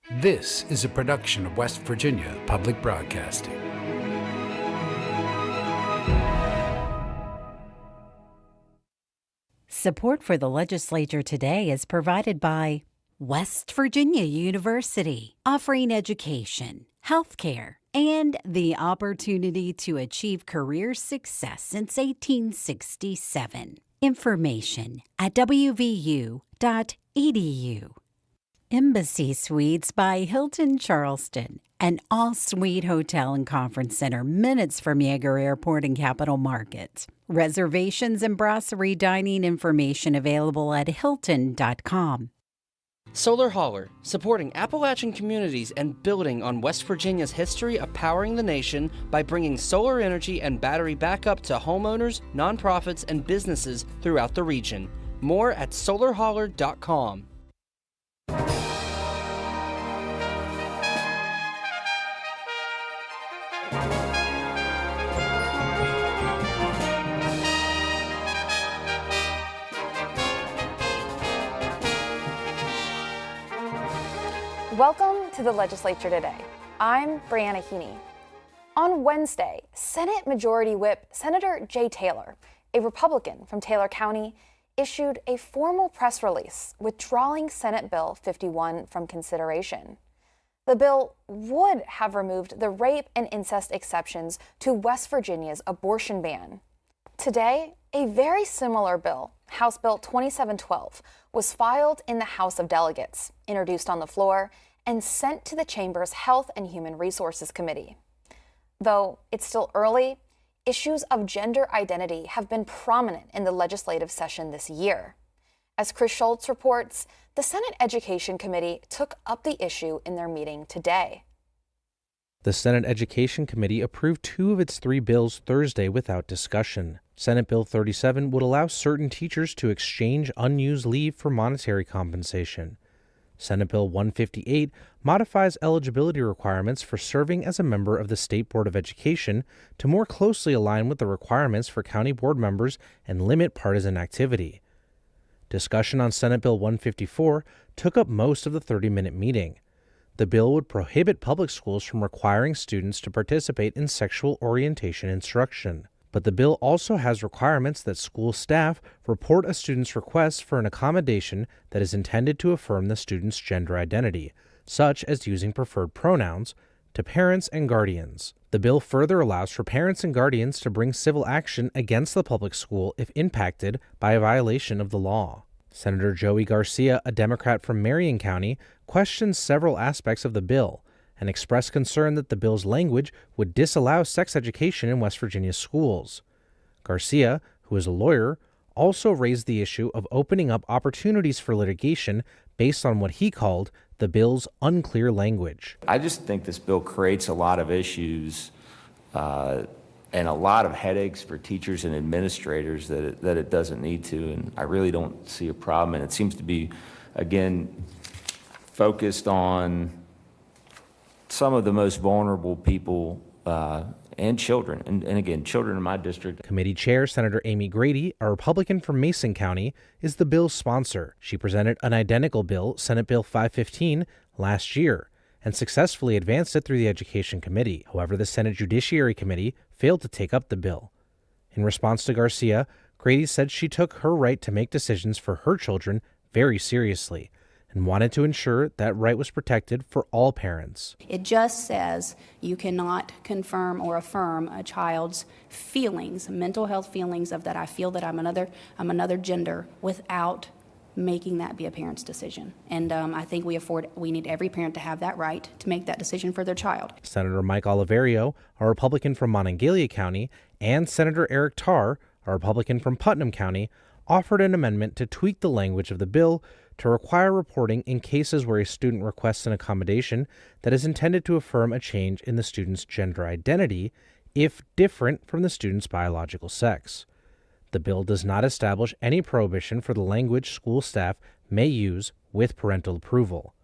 This is a production of West Virginia Public Broadcasting. Support for the Legislature Today is provided by West Virginia University, offering education, healthcare, and the opportunity to achieve career success since 1867. Information at wvu.edu. Embassy Suites by Hilton Charleston, an all-suite hotel and conference center minutes from Yeager Airport and Capital Market. Reservations and brasserie dining information available at hilton.com. Solar Holler, supporting Appalachian communities and building on West Virginia's history of powering the nation by bringing solar energy and battery backup to homeowners, nonprofits, and businesses throughout the region. More at solarholler.com. Welcome to the Legislature Today. I'm Brianna Heaney. On Wednesday, Senate Majority Whip Senator Jay Taylor, a Republican from Taylor County, issued a formal press release withdrawing Senate Bill 51 from consideration. The bill would have removed the rape and incest exceptions to West Virginia's abortion ban. Today, a very similar bill, House Bill 2712, was filed in the House of Delegates, introduced on the floor, and sent to the Chamber's Health and Human Resources Committee. Though it's still early, issues of gender identity have been prominent in the legislative session this year. As Chris Schultz reports, the Senate Education Committee took up the issue in their meeting today. The Senate Education Committee approved 2 of its 3 bills Thursday without discussion. Senate Bill 37 would allow certain teachers to exchange unused leave for monetary compensation. Senate Bill 158 modifies eligibility requirements for serving as a member of the State Board of Education to more closely align with the requirements for county board members and limit partisan activity. Discussion on Senate Bill 154 took up most of the 30-minute meeting. The bill would prohibit public schools from requiring students to participate in sexual orientation instruction. But the bill also has requirements that school staff report a student's request for an accommodation that is intended to affirm the student's gender identity, such as using preferred pronouns, to parents and guardians. The bill further allows for parents and guardians to bring civil action against the public school if impacted by a violation of the law. Senator Joey Garcia, a Democrat from Marion County, questioned several aspects of the bill and expressed concern that the bill's language would disallow sex education in West Virginia schools. Garcia, who is a lawyer, also raised the issue of opening up opportunities for litigation based on what he called the bill's unclear language. I just think this bill creates a lot of issues and a lot of headaches for teachers and administrators that it doesn't need to, and I really don't see a problem. And it seems to be, again, focused on some of the most vulnerable people and children, and again, children in my district. Committee Chair Senator Amy Grady, a Republican from Mason County, is the bill's sponsor. She presented an identical bill, Senate Bill 515, last year and successfully advanced it through the Education Committee. However, the Senate Judiciary Committee failed to take up the bill. In response to Garcia, Grady said she took her right to make decisions for her children very seriously and wanted to ensure that right was protected for all parents. It just says you cannot confirm or affirm a child's feelings, mental health feelings of that I feel that I'm another gender, without making that be a parent's decision. And I think we need every parent to have that right to make that decision for their child. Senator Mike Oliverio, a Republican from Monongalia County, and Senator Eric Tarr, a Republican from Putnam County, offered an amendment to tweak the language of the bill to require reporting in cases where a student requests an accommodation that is intended to affirm a change in the student's gender identity if different from the student's biological sex. The bill does not establish any prohibition for the language school staff may use with parental approval.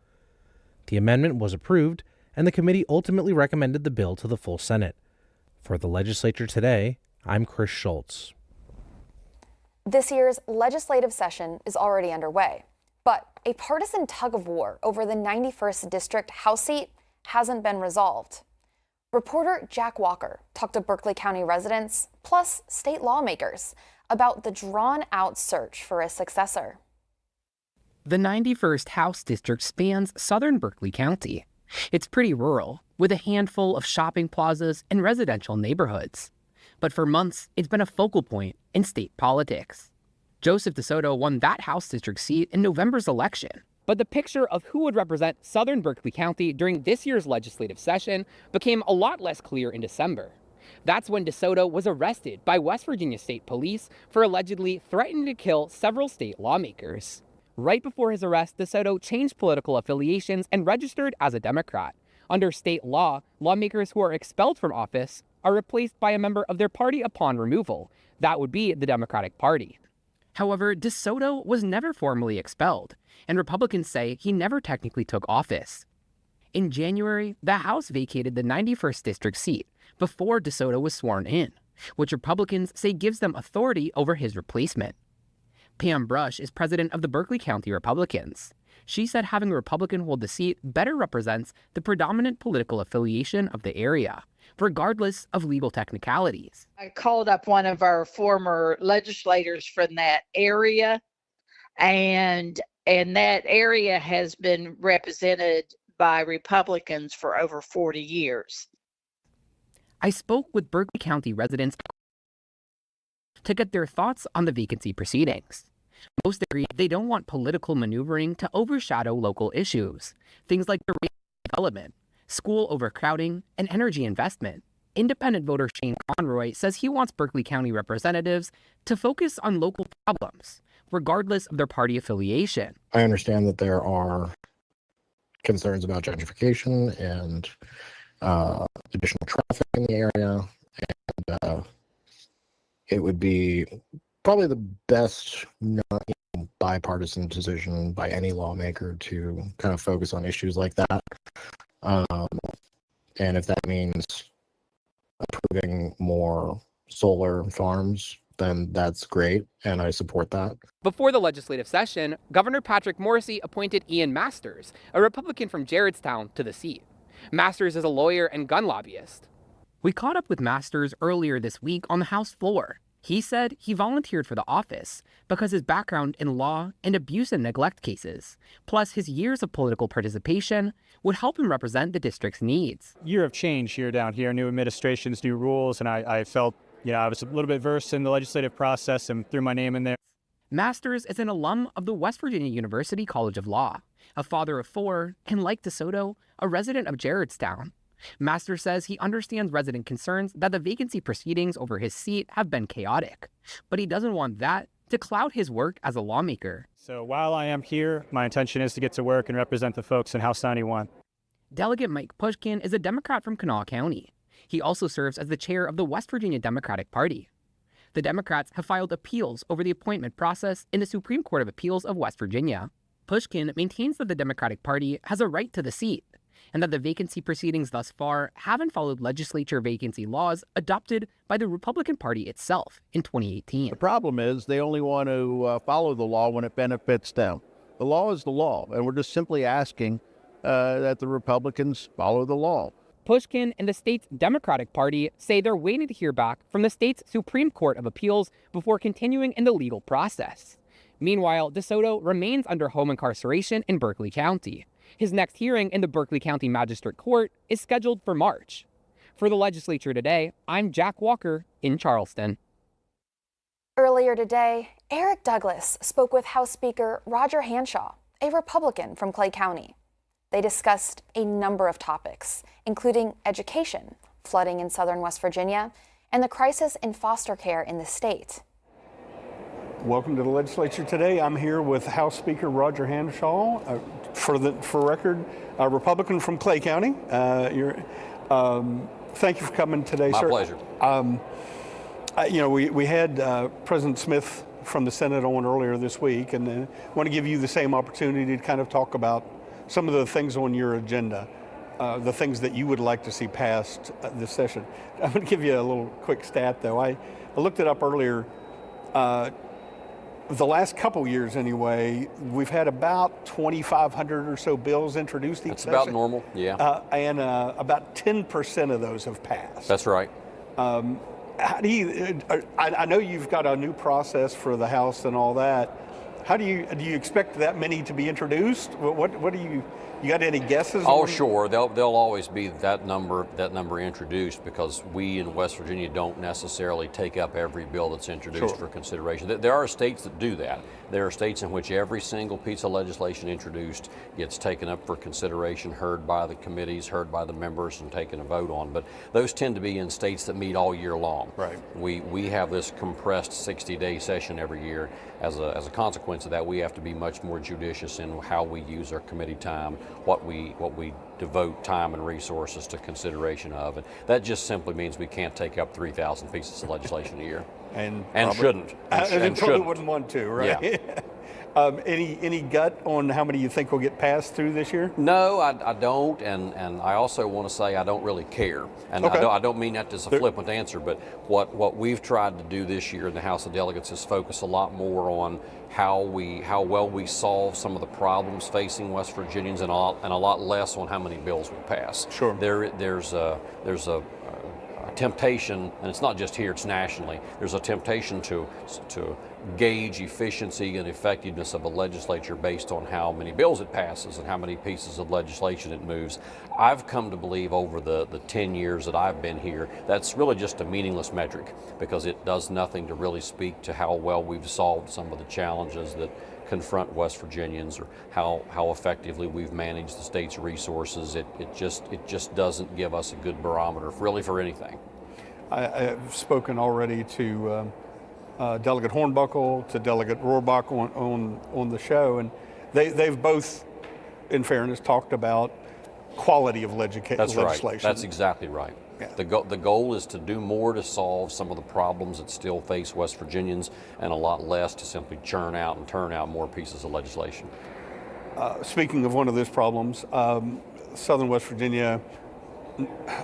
The amendment was approved, and the committee ultimately recommended the bill to the full Senate. For the Legislature Today, I'm Chris Schultz. This year's legislative session is already underway. But a partisan tug-of-war over the 91st District House seat hasn't been resolved. Reporter Jack Walker talked to Berkeley County residents, plus state lawmakers, about the drawn-out search for a successor. The 91st House District spans southern Berkeley County. It's pretty rural, with a handful of shopping plazas and residential neighborhoods. But for months, it's been a focal point in state politics. Joseph DeSoto won that House District seat in November's election. But the picture of who would represent southern Berkeley County during this year's legislative session became a lot less clear in December. That's when DeSoto was arrested by West Virginia State Police for allegedly threatening to kill several state lawmakers. Right before his arrest, DeSoto changed political affiliations and registered as a Democrat. Under state law, lawmakers who are expelled from office are replaced by a member of their party upon removal. That would be the Democratic Party. However, DeSoto was never formally expelled, and Republicans say he never technically took office. In January, the House vacated the 91st District seat before DeSoto was sworn in, which Republicans say gives them authority over his replacement. Pam Brush is president of the Berkeley County Republicans. She said having a Republican hold the seat better represents the predominant political affiliation of the area, regardless of legal technicalities. I called up one of our former legislators from that area, and that area has been represented by Republicans for over 40 years. I spoke with Berkeley County residents to get their thoughts on the vacancy proceedings. Most agree they don't want political maneuvering to overshadow local issues, things like the rate of development, school overcrowding, and energy investment. Independent voter Shane Conroy says he wants Berkeley County representatives to focus on local problems, regardless of their party affiliation. I understand that there are concerns about gentrification and additional traffic in the area, and it would be probably the best bipartisan decision by any lawmaker to kind of focus on issues like that. And if that means approving more solar farms, then that's great, and I support that. Before the legislative session, Governor Patrick Morrisey appointed Ian Masters, a Republican from Gerrardstown, to the seat. Masters is a lawyer and gun lobbyist. We caught up with Masters earlier this week on the House floor. He said he volunteered for the office because his background in law and abuse and neglect cases, plus his years of political participation, would help him represent the district's needs. Year of change here down here, new administrations, new rules, and I felt, I was a little bit versed in the legislative process and threw my name in there. Masters is an alum of the West Virginia University College of Law, a father of four, and like DeSoto, a resident of Gerrardstown. Masters says he understands resident concerns that the vacancy proceedings over his seat have been chaotic, but he doesn't want that to cloud his work as a lawmaker. So while I am here, my intention is to get to work and represent the folks in House 91. Delegate Mike Pushkin is a Democrat from Kanawha County. He also serves as the chair of the West Virginia Democratic Party. The Democrats have filed appeals over the appointment process in the Supreme Court of Appeals of West Virginia. Pushkin maintains that the Democratic Party has a right to the seat, and that the vacancy proceedings thus far haven't followed legislature vacancy laws adopted by the Republican Party itself in 2018. The problem is they only want to follow the law when it benefits them. The law is the law, and we're just simply asking that the Republicans follow the law. Pushkin and the state's Democratic Party say they're waiting to hear back from the state's Supreme Court of Appeals before continuing in the legal process. Meanwhile, DeSoto remains under home incarceration in Berkeley County. His next hearing in the Berkeley County Magistrate Court is scheduled for March. For the Legislature Today, I'm Jack Walker in Charleston. Earlier today, Eric Douglas spoke with House Speaker Roger Hanshaw, a Republican from Clay County. They discussed a number of topics, including education, flooding in southern West Virginia, and the crisis in foster care in the state. Welcome to the Legislature Today. I'm here with House Speaker Roger Hanshaw, for record, a Republican from Clay County. Thank you for coming today, sir. My pleasure. We had President Smith from the Senate on earlier this week, and I want to give you the same opportunity to kind of talk about some of the things on your agenda, the things that you would like to see passed this session. I'm going to give you a little quick stat, though. I looked it up earlier. the last couple years anyway, we've had about 2,500 or so bills introduced each session. That's about normal, yeah. And about 10% of those have passed. That's right. How do you, I know you've got a new process for the House and all that. How do you expect that many to be introduced? What do you got any guesses? Oh, sure. There'll always be that number introduced, because we in West Virginia don't necessarily take up every bill that's introduced for consideration. There are states that do that. There are states in which every single piece of legislation introduced gets taken up for consideration, heard by the committees, heard by the members, and taken a vote on. But those tend to be in states that meet all year long. Right. We have this compressed 60-day session every year. As a consequence of that, we have to be much more judicious in how we use our committee time, what we devote time and resources to consideration of, and that just simply means we can't take up 3,000 pieces of legislation a year, and shouldn't. And probably wouldn't want to, right? Yeah. Any gut on how many you think will get passed through this year? No, I don't, and I also want to say I don't really care, and I don't mean that as a flippant answer, but what we've tried to do this year in the House of Delegates is focus a lot more on how well we solve some of the problems facing West Virginians, and a lot less on how many bills we pass. Sure. There's a temptation, and it's not just here, it's nationally, there's a temptation to gauge efficiency and effectiveness of a legislature based on how many bills it passes and how many pieces of legislation it moves. I've come to believe over the 10 years that I've been here, that's really just a meaningless metric, because it does nothing to really speak to how well we've solved some of the challenges that confront West Virginians, or how effectively we've managed the state's resources. It just doesn't give us a good barometer really for anything. I've spoken already to Delegate Hornbuckle, to Delegate Rohrbach on the show, and they've both, in fairness, talked about quality of legislation. That's right. That's exactly right. Yeah. The goal is to do more to solve some of the problems that still face West Virginians, and a lot less to simply churn out and turn out more pieces of legislation. Speaking of one of those problems, Southern West Virginia,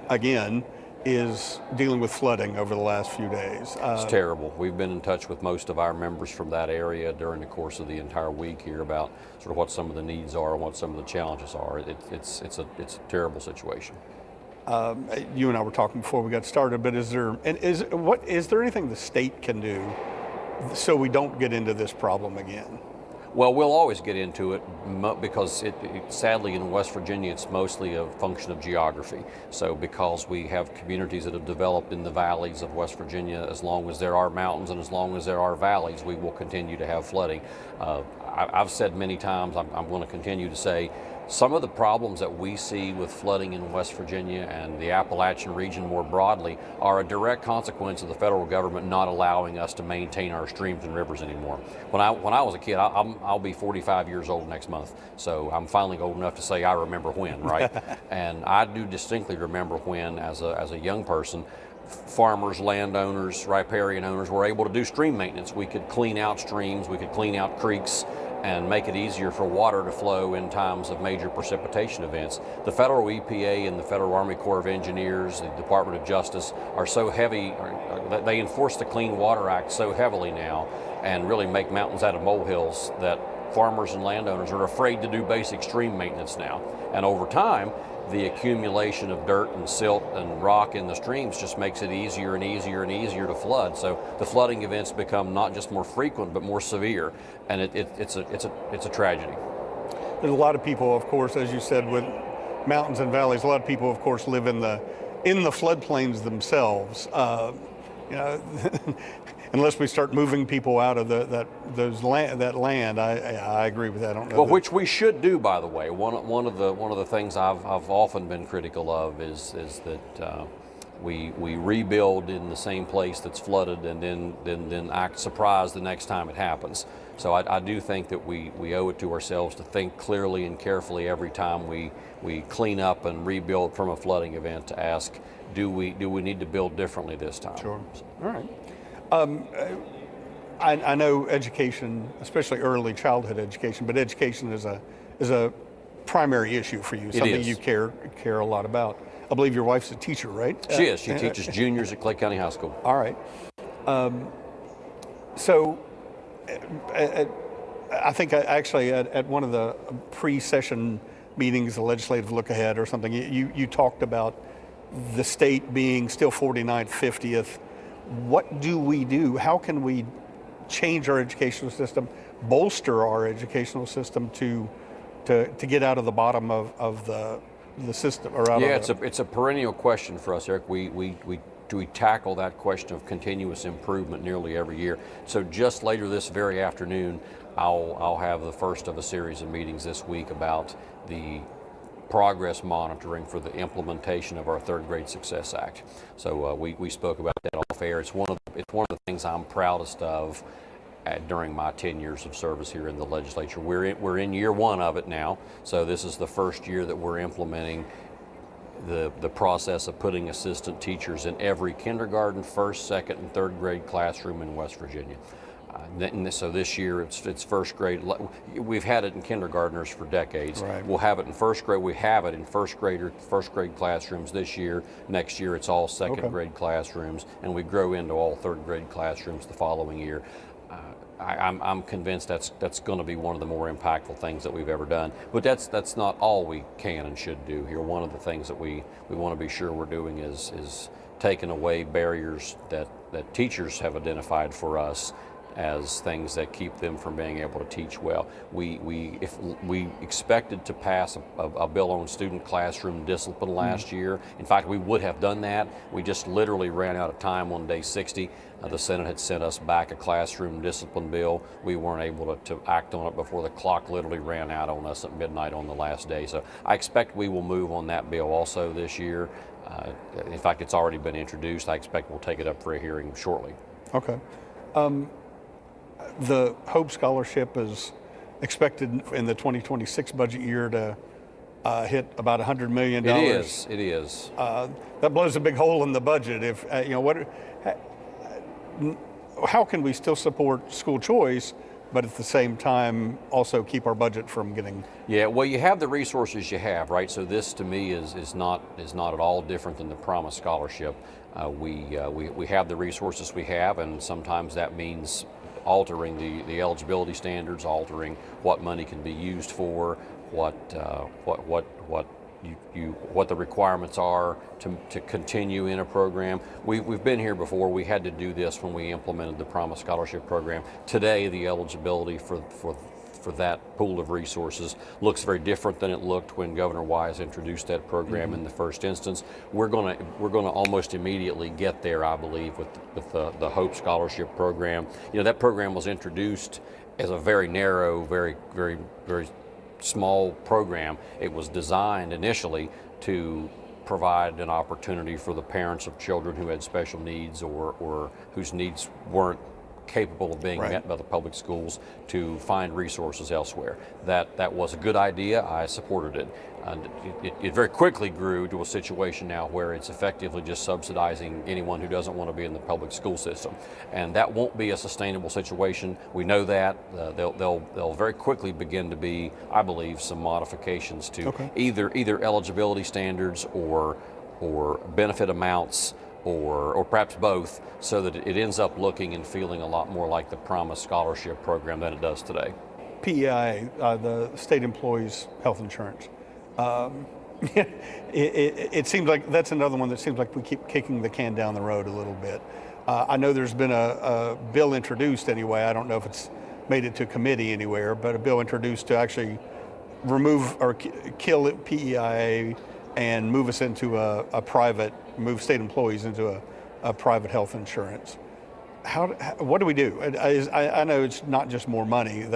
again, is dealing with flooding over the last few days. It's terrible. We've been in touch with most of our members from that area during the course of the entire week here about sort of what some of the needs are and what some of the challenges are. It's a terrible situation. You and I were talking before we got started, but is there anything the state can do so we don't get into this problem again? Well, we'll always get into it because sadly in West Virginia it's mostly a function of geography. So because we have communities that have developed in the valleys of West Virginia, as long as there are mountains and as long as there are valleys, we will continue to have flooding. I've said many times, I'm going to continue to say, some of the problems that we see with flooding in West Virginia and the Appalachian region more broadly are a direct consequence of the federal government not allowing us to maintain our streams and rivers anymore. When I was a kid, I'll be 45 years old next month, so I'm finally old enough to say I remember when, right? And I do distinctly remember when, as a young person, farmers, landowners, riparian owners were able to do stream maintenance. We could clean out streams, we could clean out creeks, and make it easier for water to flow in times of major precipitation events. The federal EPA and the Federal Army Corps of Engineers, the Department of Justice are so heavy, they enforce the Clean Water Act so heavily now and really make mountains out of molehills that farmers and landowners are afraid to do basic stream maintenance now. And over time, the accumulation of dirt and silt and rock in the streams just makes it easier and easier and easier to flood. So the flooding events become not just more frequent, but more severe, and it's a tragedy. There's a lot of people, of course, as you said, with mountains and valleys. A lot of people, of course, live in the floodplains themselves. Unless we start moving people out of that land, I agree with that. I don't know. Well, which we should do, by the way. One of the things I've often been critical of is that we rebuild in the same place that's flooded and then act surprised the next time it happens. So I do think that we owe it to ourselves to think clearly and carefully every time we clean up and rebuild from a flooding event to ask, do we need to build differently this time? Sure. All right. I know education, especially early childhood education, but education is a primary issue for you, something you care a lot about. I believe your wife's a teacher, right? She is. She teaches juniors at Clay County High School. All right. So I think actually at one of the pre-session meetings, the legislative look ahead or something, you talked about the state being still 49th, 50th. What do we do? How can we change our educational system, bolster our educational system to get out of the bottom of the system? Or out of it's a perennial question for us, Eric. We tackle that question of continuous improvement nearly every year. So just later this very afternoon, I'll have the first of a series of meetings this week about the progress monitoring for the implementation of our Third Grade Success Act. So we spoke about that off air. It's one of the things I'm proudest of during my 10 years of service here in the legislature. We're in year one of it now. So this is the first year that we're implementing the process of putting assistant teachers in every kindergarten, first, second, and third grade classroom in West Virginia. So this year it's first grade. We've had it in kindergartners for decades. Right. We'll have it in first grade. We have it in first grade classrooms this year. Next year it's all second grade classrooms, and we grow into all third grade classrooms the following year. I'm convinced that's going to be one of the more impactful things that we've ever done. But that's not all we can and should do here. One of the things that we want to be sure we're doing is taking away barriers that teachers have identified for us as things that keep them from being able to teach well. If we expected to pass a bill on student classroom discipline last year. In fact, we would have done that. We just literally ran out of time on day 60. The Senate had sent us back a classroom discipline bill. We weren't able to act on it before the clock literally ran out on us at midnight on the last day. So I expect we will move on that bill also this year. In fact, it's already been introduced. I expect we'll take it up for a hearing shortly. Okay. The Hope Scholarship is expected in the 2026 budget year to hit about $100 million. It is. That blows a big hole in the budget. If how can we still support school choice, but at the same time also keep our budget from getting? Yeah, well, you have the resources you have, right? So this to me is not at all different than the Promise Scholarship. We have the resources we have, and sometimes that means altering the eligibility standards, altering what money can be used for, what the requirements are to continue in a program. We've been here before. We had to do this when we implemented the Promise Scholarship program. Today, the eligibility for that pool of resources looks very different than it looked when Governor Wise introduced that program in the first instance. We're going to almost immediately get there, I believe, with the Hope Scholarship program. That program was introduced as a very narrow, very, very, very small program. It was designed initially to provide an opportunity for the parents of children who had special needs or whose needs weren't capable of being met by the public schools to find resources elsewhere. That was a good idea. I supported it. It very quickly grew to a situation now where it's effectively just subsidizing anyone who doesn't want to be in the public school system, and that won't be a sustainable situation. We know that. They'll very quickly begin to be, I believe, some modifications to either eligibility standards or benefit amounts, or perhaps both, so that it ends up looking and feeling a lot more like the Promise Scholarship program than it does today. PEI, the state employees' health insurance. It seems like that's another one that seems like we keep kicking the can down the road a little bit. I know there's been a bill introduced anyway. I don't know if it's made it to committee anywhere, but a bill introduced to actually remove or kill PEI and move us into move state employees into a private health insurance. What do we do? I know it's not just more money.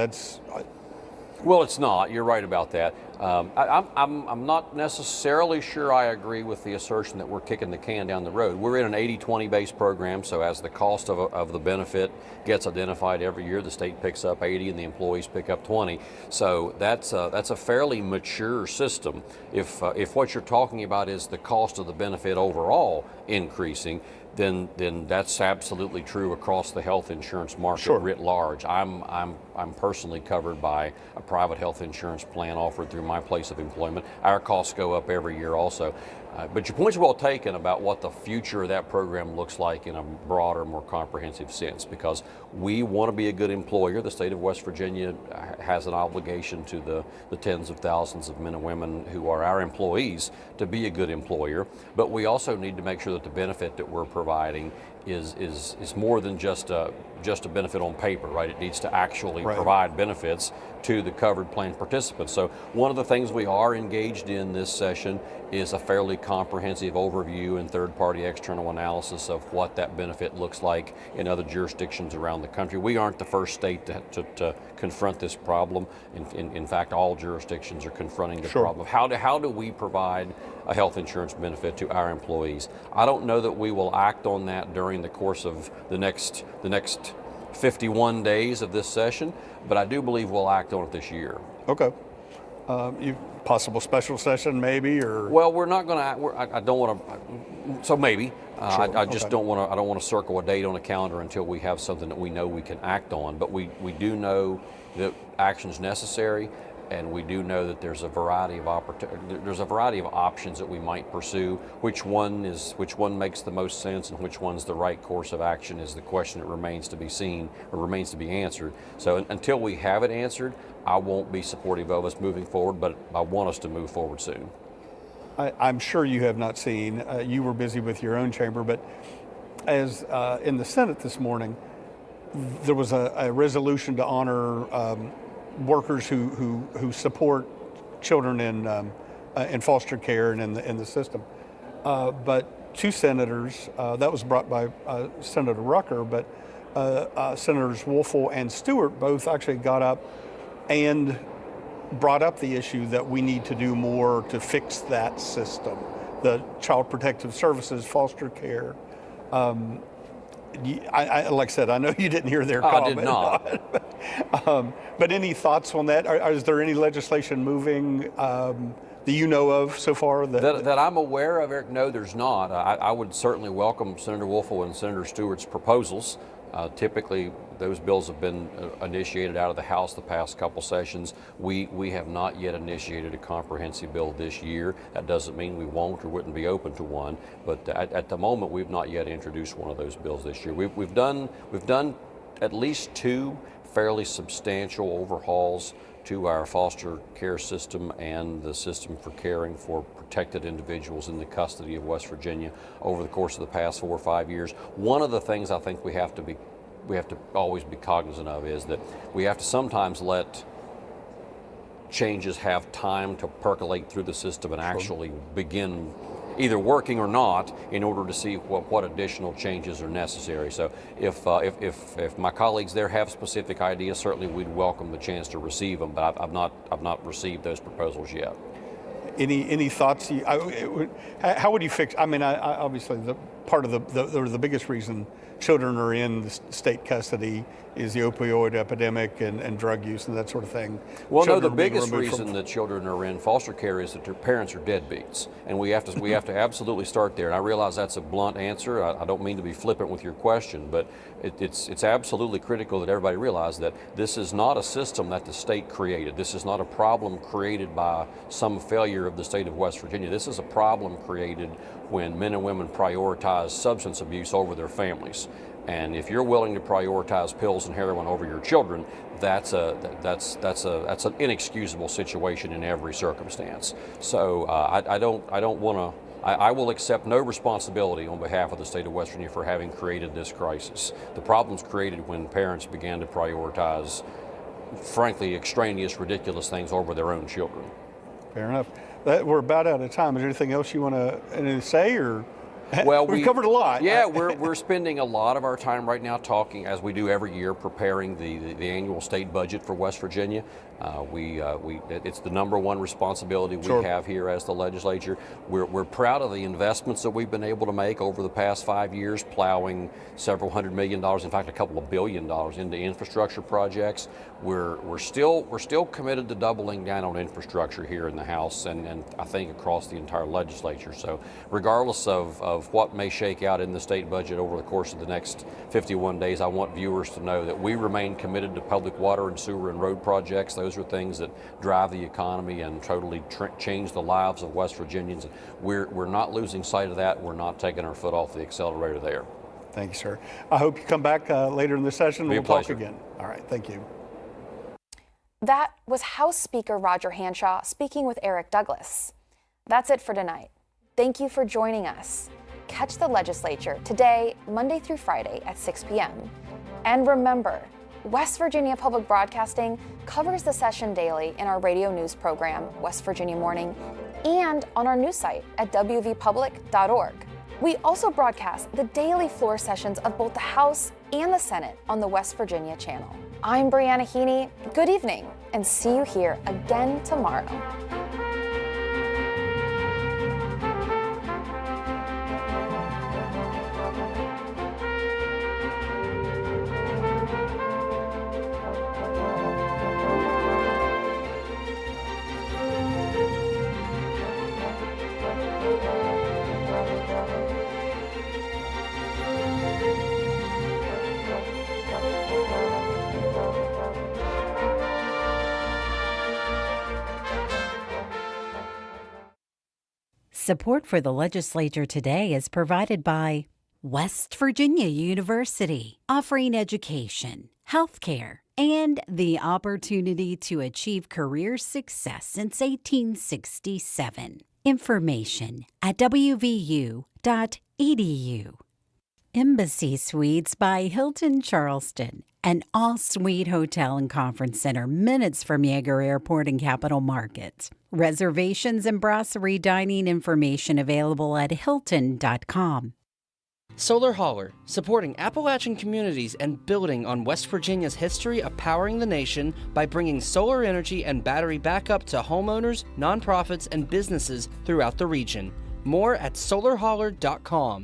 Well, it's not. You're right about that. I'm not necessarily sure I agree with the assertion that we're kicking the can down the road. We're in an 80-20 based program, so as the cost of the benefit gets identified every year, the state picks up 80 and the employees pick up 20. So that's a fairly mature system. If what you're talking about is the cost of the benefit overall increasing, then that's absolutely true across the health insurance market writ large. I'm I'm personally covered by a private health insurance plan offered through my place of employment. Our costs go up every year also. But your point's well taken about what the future of that program looks like in a broader, more comprehensive sense, because we want to be a good employer. The state of West Virginia has an obligation to the tens of thousands of men and women who are our employees to be a good employer, but we also need to make sure that the benefit that we're providing is more than just a benefit on paper, right? It needs to actually provide benefits to the covered plan participants. So one of the things we are engaged in this session is a fairly comprehensive overview and third-party external analysis of what that benefit looks like in other jurisdictions around the country. We aren't the first state to confront this problem. In fact, all jurisdictions are confronting the problem. How do we provide a health insurance benefit to our employees? I don't know that we will act on that during the course of the next 51 days of this session, but I do believe we'll act on it this year. Okay. Possible special session maybe, or? Well, we're not going to. I don't want to. So maybe. I just don't want to. I don't want to circle a date on a calendar until we have something that we know we can act on. But we do know that action is necessary, and we do know that there's a variety of options that we might pursue. Which one makes the most sense, and which one's the right course of action is the question that remains to be seen or remains to be answered. So until we have it answered, I won't be supportive of us moving forward, but I want us to move forward soon. I'm sure you have not seen. You were busy with your own chamber, but as in the Senate this morning, there was a resolution to honor workers who support children in foster care and in the system. But two senators, that was brought by Senator Rucker, but Senators Woelfel and Stewart both actually got up and brought up the issue that we need to do more to fix that system, the Child Protective Services, foster care. Like I said, I know you didn't hear their comment. I did not. But any thoughts on that? Is there any legislation moving that you know of so far? That I'm aware of, Eric, no, there's not. I would certainly welcome Senator Woelfel and Senator Stewart's proposals. Typically, those bills have been initiated out of the House the past couple sessions. We have not yet initiated a comprehensive bill this year. That doesn't mean we won't or wouldn't be open to one, but at the moment, we've not yet introduced one of those bills this year. We've done at least two fairly substantial overhauls to our foster care system and the system for caring for protected individuals in the custody of West Virginia over the course of the past 4 or 5 years. One of the things I think we have to always be cognizant of is that we have to sometimes let changes have time to percolate through the system and actually begin either working or not in order to see what additional changes are necessary. So if my colleagues there have specific ideas, certainly we'd welcome the chance to receive them, but I've not received those proposals yet. Any thoughts? How would you fix? I mean, obviously the biggest reason children are in the state custody is the opioid epidemic and drug use and that sort of thing. Well, no, the biggest reason that children are in foster care is that their parents are deadbeats, and we have to absolutely start there. And I realize that's a blunt answer. I don't mean to be flippant with your question, but it's absolutely critical that everybody realize that this is not a system that the state created. This is not a problem created by some failure of the state of West Virginia. This is a problem created when men and women prioritize substance abuse over their families. And if you're willing to prioritize pills and heroin over your children, that's an inexcusable situation in every circumstance. So I will accept no responsibility on behalf of the state of West Virginia for having created this crisis. The problem's created when parents began to prioritize, frankly, extraneous, ridiculous things over their own children. Fair enough. We're about out of time. Is there anything else you want to say, or? Well, we've covered a lot. Yeah, we're spending a lot of our time right now talking, as we do every year, preparing the annual state budget for West Virginia. It's the number one responsibility we Sure. have here as the legislature. We're proud of the investments that we've been able to make over the past 5 years, plowing several $100 million, in fact, a couple of $1 billion into infrastructure projects. We're still committed to doubling down on infrastructure here in the House and I think across the entire legislature. So regardless of what may shake out in the state budget over the course of the next 51 days, I want viewers to know that we remain committed to public water and sewer and road projects. Those are things that drive the economy and totally change the lives of West Virginians. We're not losing sight of that. We're not taking our foot off the accelerator there. Thank you, sir. I hope you come back later in the session and Be a we'll talk pleasure. again. All right, thank you. That was House Speaker Roger Hanshaw speaking with Eric Douglas. That's it for tonight. Thank you for joining us. Catch the legislature today, Monday through Friday at 6 p.m. And remember, West Virginia Public Broadcasting covers the session daily in our radio news program, West Virginia Morning, and on our news site at wvpublic.org. We also broadcast the daily floor sessions of both the House and the Senate on the West Virginia channel. I'm Brianna Heaney. Good evening, and see you here again tomorrow. Support for the Legislature Today is provided by West Virginia University, offering education, healthcare, and the opportunity to achieve career success since 1867. Information at wvu.edu. Embassy Suites by Hilton Charleston, an all-suite hotel and conference center minutes from Yeager Airport and Capital Market. Reservations and brasserie dining information available at hilton.com. Solar Holler, supporting Appalachian communities and building on West Virginia's history of powering the nation by bringing solar energy and battery backup to homeowners, nonprofits, and businesses throughout the region. More at solarholler.com.